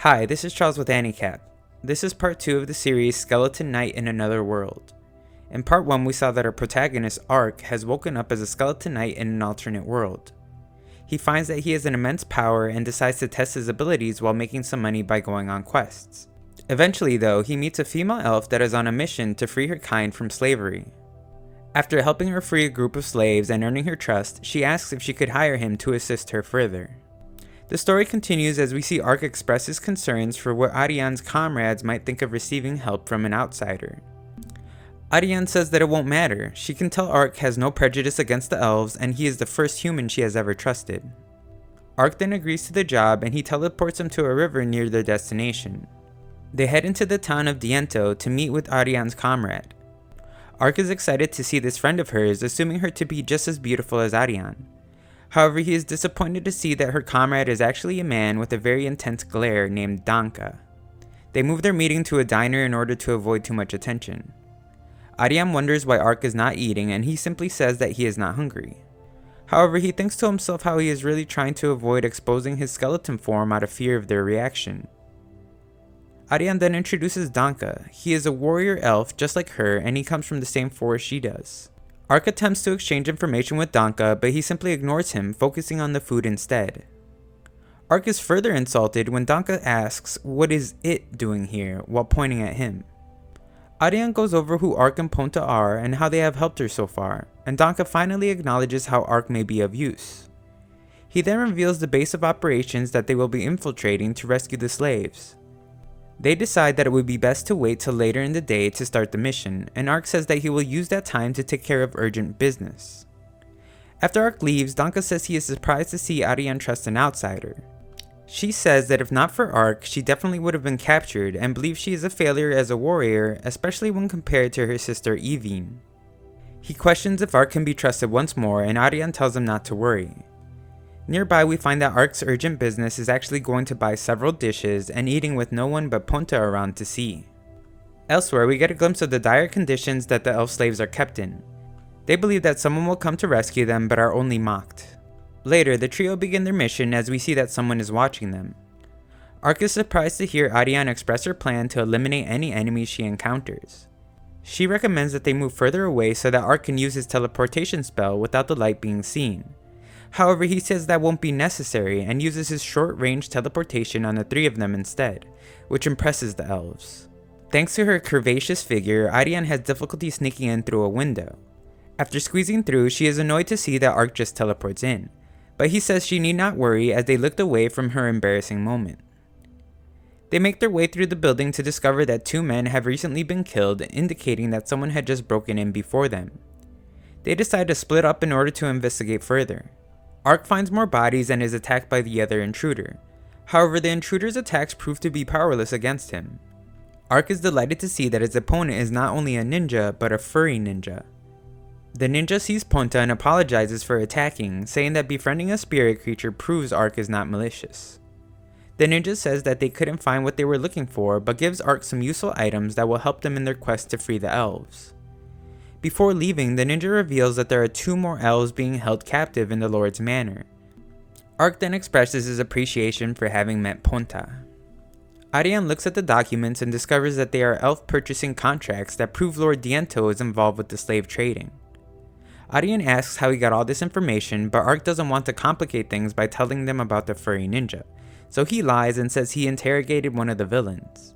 Hi, this is Charles with AniCap. This is part 2 of the series Skeleton Knight in Another World. In part 1 we saw that our protagonist, Ark, has woken up as a skeleton knight in an alternate world. He finds that he has an immense power and decides to test his abilities while making some money by going on quests. Eventually though, he meets a female elf that is on a mission to free her kind from slavery. After helping her free a group of slaves and earning her trust, she asks if she could hire him to assist her further. The story continues as we see Ark express his concerns for what Ariane's comrades might think of receiving help from an outsider. Ariane says that it won't matter. She can tell Ark has no prejudice against the elves and he is the first human she has ever trusted. Ark then agrees to the job and he teleports them to a river near their destination. They head into the town of Diento to meet with Ariane's comrade. Ark is excited to see this friend of hers, assuming her to be just as beautiful as Ariane. However, he is disappointed to see that her comrade is actually a man with a very intense glare named Danka. They move their meeting to a diner in order to avoid too much attention. Ariane wonders why Ark is not eating and he simply says that he is not hungry. However, he thinks to himself how he is really trying to avoid exposing his skeleton form out of fear of their reaction. Ariane then introduces Danka. He is a warrior elf just like her and he comes from the same forest she does. Ark attempts to exchange information with Danka, but he simply ignores him, focusing on the food instead. Ark is further insulted when Danka asks what is it doing here while pointing at him. Ariane goes over who Ark and Ponta are and how they have helped her so far, and Danka finally acknowledges how Ark may be of use. He then reveals the base of operations that they will be infiltrating to rescue the slaves. They decide that it would be best to wait till later in the day to start the mission, and Ark says that he will use that time to take care of urgent business. After Ark leaves, Danka says he is surprised to see Ariane trust an outsider. She says that if not for Ark, she definitely would have been captured and believes she is a failure as a warrior, especially when compared to her sister Evine. He questions if Ark can be trusted once more and Ariane tells him not to worry. Nearby we find that Ark's urgent business is actually going to buy several dishes and eating with no one but Ponta around to see. Elsewhere we get a glimpse of the dire conditions that the elf slaves are kept in. They believe that someone will come to rescue them but are only mocked. Later the trio begin their mission as we see that someone is watching them. Ark is surprised to hear Ariane express her plan to eliminate any enemies she encounters. She recommends that they move further away so that Ark can use his teleportation spell without the light being seen. However, he says that won't be necessary and uses his short-range teleportation on the three of them instead, which impresses the elves. Thanks to her curvaceous figure, Ariane has difficulty sneaking in through a window. After squeezing through, she is annoyed to see that Ark just teleports in, but he says she need not worry as they looked away from her embarrassing moment. They make their way through the building to discover that two men have recently been killed, indicating that someone had just broken in before them. They decide to split up in order to investigate further. Ark finds more bodies and is attacked by the other intruder. However, the intruder's attacks prove to be powerless against him. Ark is delighted to see that his opponent is not only a ninja, but a furry ninja. The ninja sees Ponta and apologizes for attacking, saying that befriending a spirit creature proves Ark is not malicious. The ninja says that they couldn't find what they were looking for, but gives Ark some useful items that will help them in their quest to free the elves. Before leaving, the ninja reveals that there are two more elves being held captive in the Lord's Manor. Ark then expresses his appreciation for having met Ponta. Ariane looks at the documents and discovers that they are elf purchasing contracts that prove Lord Diento is involved with the slave trading. Ariane asks how he got all this information, but Ark doesn't want to complicate things by telling them about the furry ninja, so he lies and says he interrogated one of the villains.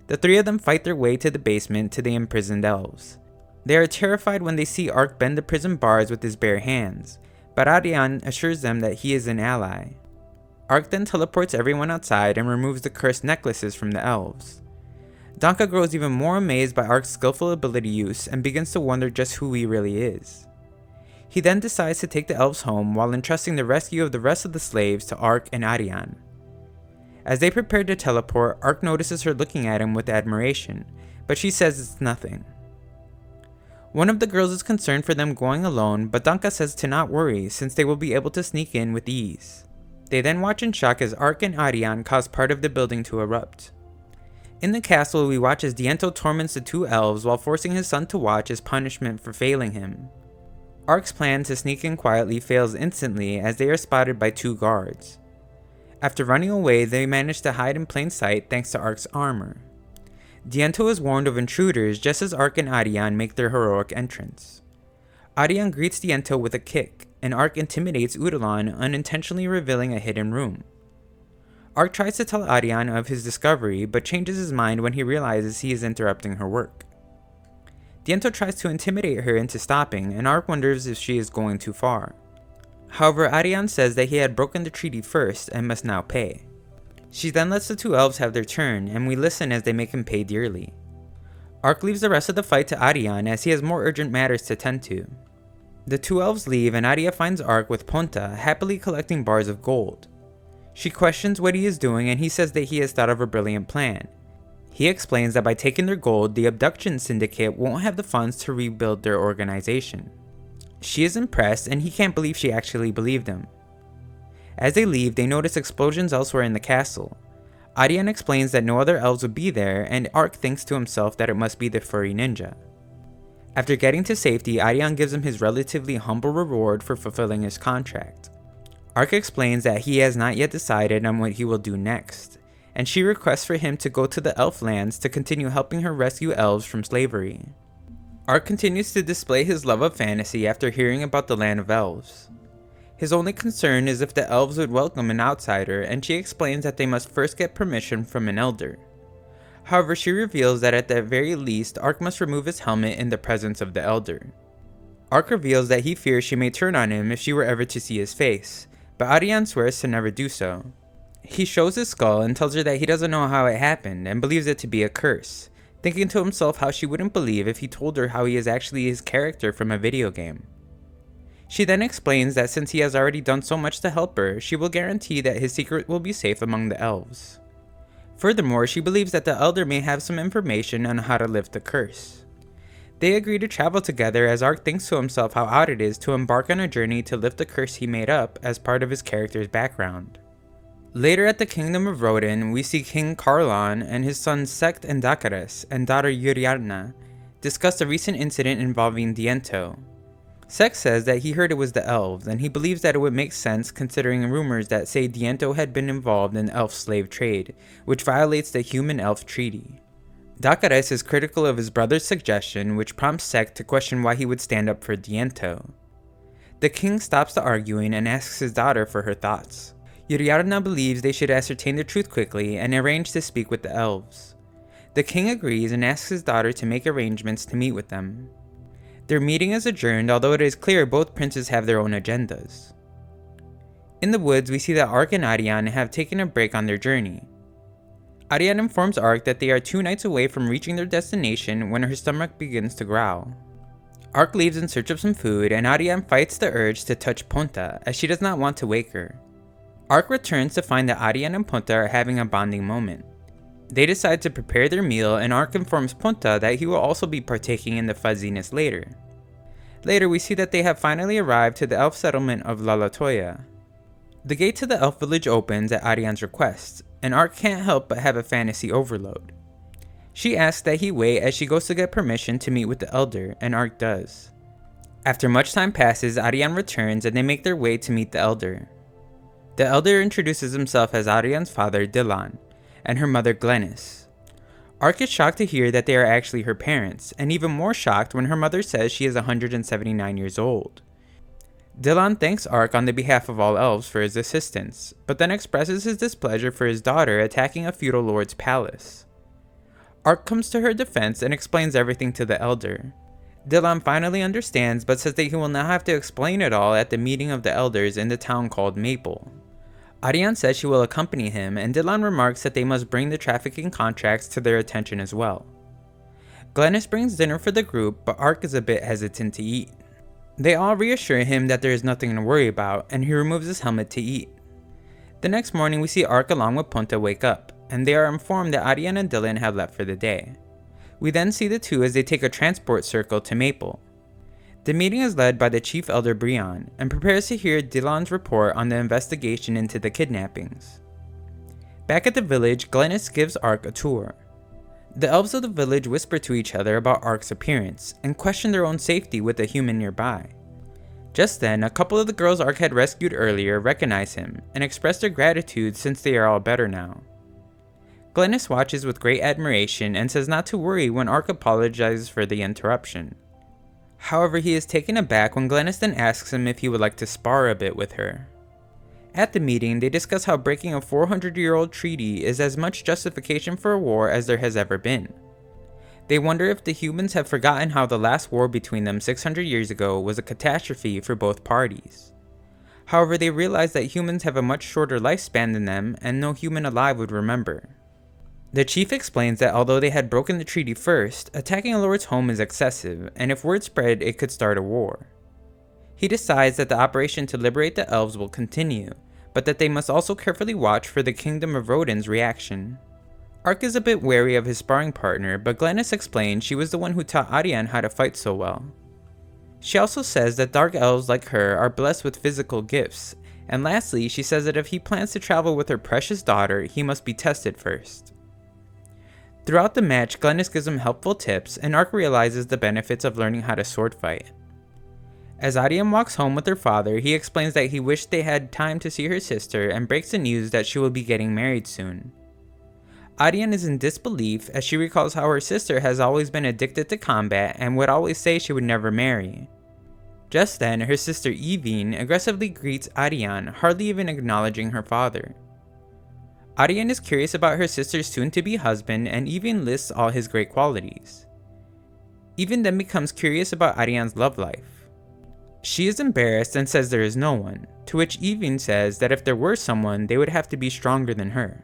The three of them fight their way to the basement to the imprisoned elves. They are terrified when they see Ark bend the prison bars with his bare hands, but Ariane assures them that he is an ally. Ark then teleports everyone outside and removes the cursed necklaces from the elves. Danka grows even more amazed by Ark's skillful ability use and begins to wonder just who he really is. He then decides to take the elves home while entrusting the rescue of the rest of the slaves to Ark and Ariane. As they prepare to teleport, Ark notices her looking at him with admiration, but she says it's nothing. One of the girls is concerned for them going alone, but Danka says to not worry since they will be able to sneak in with ease. They then watch in shock as Ark and Ariane cause part of the building to erupt. In the castle, we watch as Diento torments the two elves while forcing his son to watch as punishment for failing him. Ark's plan to sneak in quietly fails instantly as they are spotted by two guards. After running away, they manage to hide in plain sight thanks to Ark's armor. Diento is warned of intruders just as Ark and Ariane make their heroic entrance. Ariane greets Diento with a kick, and Ark intimidates Udalon, unintentionally revealing a hidden room. Ark tries to tell Ariane of his discovery, but changes his mind when he realizes he is interrupting her work. Diento tries to intimidate her into stopping, and Ark wonders if she is going too far. However, Ariane says that he had broken the treaty first and must now pay. She then lets the two elves have their turn, and we listen as they make him pay dearly. Ark leaves the rest of the fight to Ariane as he has more urgent matters to tend to. The two elves leave and Aria finds Ark with Ponta happily collecting bars of gold. She questions what he is doing and he says that he has thought of a brilliant plan. He explains that by taking their gold, the abduction syndicate won't have the funds to rebuild their organization. She is impressed and he can't believe she actually believed him. As they leave, they notice explosions elsewhere in the castle. Ariane explains that no other elves would be there, and Ark thinks to himself that it must be the furry ninja. After getting to safety, Ariane gives him his relatively humble reward for fulfilling his contract. Ark explains that he has not yet decided on what he will do next, and she requests for him to go to the elf lands to continue helping her rescue elves from slavery. Ark continues to display his love of fantasy after hearing about the land of elves. His only concern is if the elves would welcome an outsider, and she explains that they must first get permission from an elder. However, she reveals that at the very least, Ark must remove his helmet in the presence of the elder. Ark reveals that he fears she may turn on him if she were ever to see his face, but Ariane swears to never do so. He shows his skull and tells her that he doesn't know how it happened and believes it to be a curse, thinking to himself how she wouldn't believe if he told her how he is actually his character from a video game. She then explains that since he has already done so much to help her, she will guarantee that his secret will be safe among the elves. Furthermore, she believes that the elder may have some information on how to lift the curse. They agree to travel together as Ark thinks to himself how odd it is to embark on a journey to lift the curse he made up as part of his character's background. Later at the Kingdom of Roden, we see King Carlon and his sons Sect and Dakares and daughter Yuriarna discuss a recent incident involving Diento. Sect says that he heard it was the elves, and he believes that it would make sense considering rumors that say Diento had been involved in elf slave trade, which violates the human-elf treaty. Dakares is critical of his brother's suggestion, which prompts Sect to question why he would stand up for Diento. The king stops the arguing and asks his daughter for her thoughts. Yuriarna believes they should ascertain the truth quickly and arrange to speak with the elves. The king agrees and asks his daughter to make arrangements to meet with them. Their meeting is adjourned, although it is clear both princes have their own agendas. In the woods, we see that Ark and Ariane have taken a break on their journey. Ariane informs Ark that they are 2 nights away from reaching their destination when her stomach begins to growl. Ark leaves in search of some food, and Ariane fights the urge to touch Ponta, as she does not want to wake her. Ark returns to find that Ariane and Ponta are having a bonding moment. They decide to prepare their meal, and Ark informs Ponta that he will also be partaking in the fuzziness later. Later, we see that they have finally arrived to the elf settlement of Lalatoya. The gate to the elf village opens at Ariane's request, and Ark can't help but have a fantasy overload. She asks that he wait as she goes to get permission to meet with the elder, and Ark does. After much time passes, Ariane returns and they make their way to meet the elder. The elder introduces himself as Ariane's father, Dylan, and her mother, Glennis. Ark is shocked to hear that they are actually her parents, and even more shocked when her mother says she is 179 years old. Dylan thanks Ark on the behalf of all elves for his assistance, but then expresses his displeasure for his daughter attacking a feudal lord's palace. Ark comes to her defense and explains everything to the elder. Dylan finally understands, but says that he will now have to explain it all at the meeting of the elders in the town called Maple. Ariane says she will accompany him, and Dylan remarks that they must bring the trafficking contracts to their attention as well. Glennis brings dinner for the group, but Ark is a bit hesitant to eat. They all reassure him that there is nothing to worry about, and he removes his helmet to eat. The next morning, we see Ark along with Ponta wake up, and they are informed that Ariane and Dylan have left for the day. We then see the two as they take a transport circle to Maple. The meeting is led by the chief elder Brian, and prepares to hear Dylan's report on the investigation into the kidnappings. Back at the village, Glennis gives Ark a tour. The elves of the village whisper to each other about Ark's appearance, and question their own safety with a human nearby. Just then, a couple of the girls Ark had rescued earlier recognize him and express their gratitude since they are all better now. Glennis watches with great admiration and says not to worry when Ark apologizes for the interruption. However, he is taken aback when Glennis then asks him if he would like to spar a bit with her. At the meeting, they discuss how breaking a 400-year-old treaty is as much justification for a war as there has ever been. They wonder if the humans have forgotten how the last war between them 600 years ago was a catastrophe for both parties. However, they realize that humans have a much shorter lifespan than them and no human alive would remember. The chief explains that although they had broken the treaty first, attacking a lord's home is excessive, and if word spread, it could start a war. He decides that the operation to liberate the elves will continue, but that they must also carefully watch for the Kingdom of Rodin's reaction. Ark is a bit wary of his sparring partner, but Glennis explains she was the one who taught Ariane how to fight so well. She also says that dark elves like her are blessed with physical gifts, and lastly, she says that if he plans to travel with her precious daughter, he must be tested first. Throughout the match, Glennis gives him helpful tips, and Ark realizes the benefits of learning how to sword fight. As Ariane walks home with her father, he explains that he wished they had time to see her sister and breaks the news that she will be getting married soon. Ariane is in disbelief as she recalls how her sister has always been addicted to combat and would always say she would never marry. Just then, her sister Evine aggressively greets Ariane, hardly even acknowledging her father. Ariane is curious about her sister's soon-to-be husband and Evine lists all his great qualities. Evine then becomes curious about Ariane's love life. She is embarrassed and says there is no one, to which Evine says that if there were someone, they would have to be stronger than her.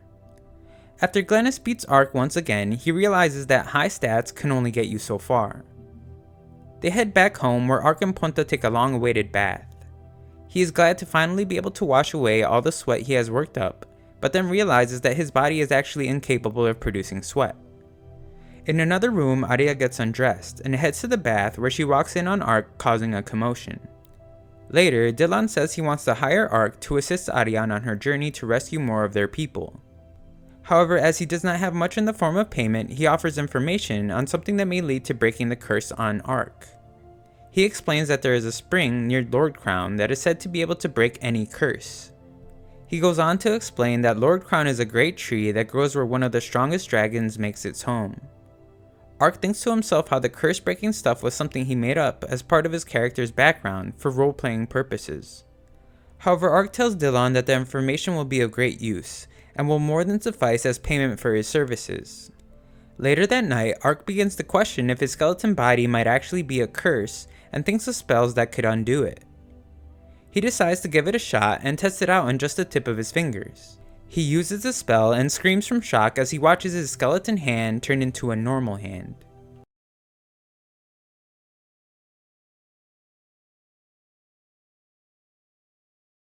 After Glennis beats Ark once again, he realizes that high stats can only get you so far. They head back home where Ark and Ponta take a long-awaited bath. He is glad to finally be able to wash away all the sweat he has worked up, but then realizes that his body is actually incapable of producing sweat. In another room, Arya gets undressed and heads to the bath where she walks in on Ark, causing a commotion. Later, Dylan says he wants to hire Ark to assist Ariane on her journey to rescue more of their people. However, as he does not have much in the form of payment, he offers information on something that may lead to breaking the curse on Ark. He explains that there is a spring near Lord Crown that is said to be able to break any curse. He goes on to explain that Lord Crown is a great tree that grows where one of the strongest dragons makes its home. Ark thinks to himself how the curse-breaking stuff was something he made up as part of his character's background for role-playing purposes. However, Ark tells Dylan that the information will be of great use, and will more than suffice as payment for his services. Later that night, Ark begins to question if his skeleton body might actually be a curse and thinks of spells that could undo it. He decides to give it a shot and tests it out on just the tip of his fingers. He uses the spell and screams from shock as he watches his skeleton hand turn into a normal hand.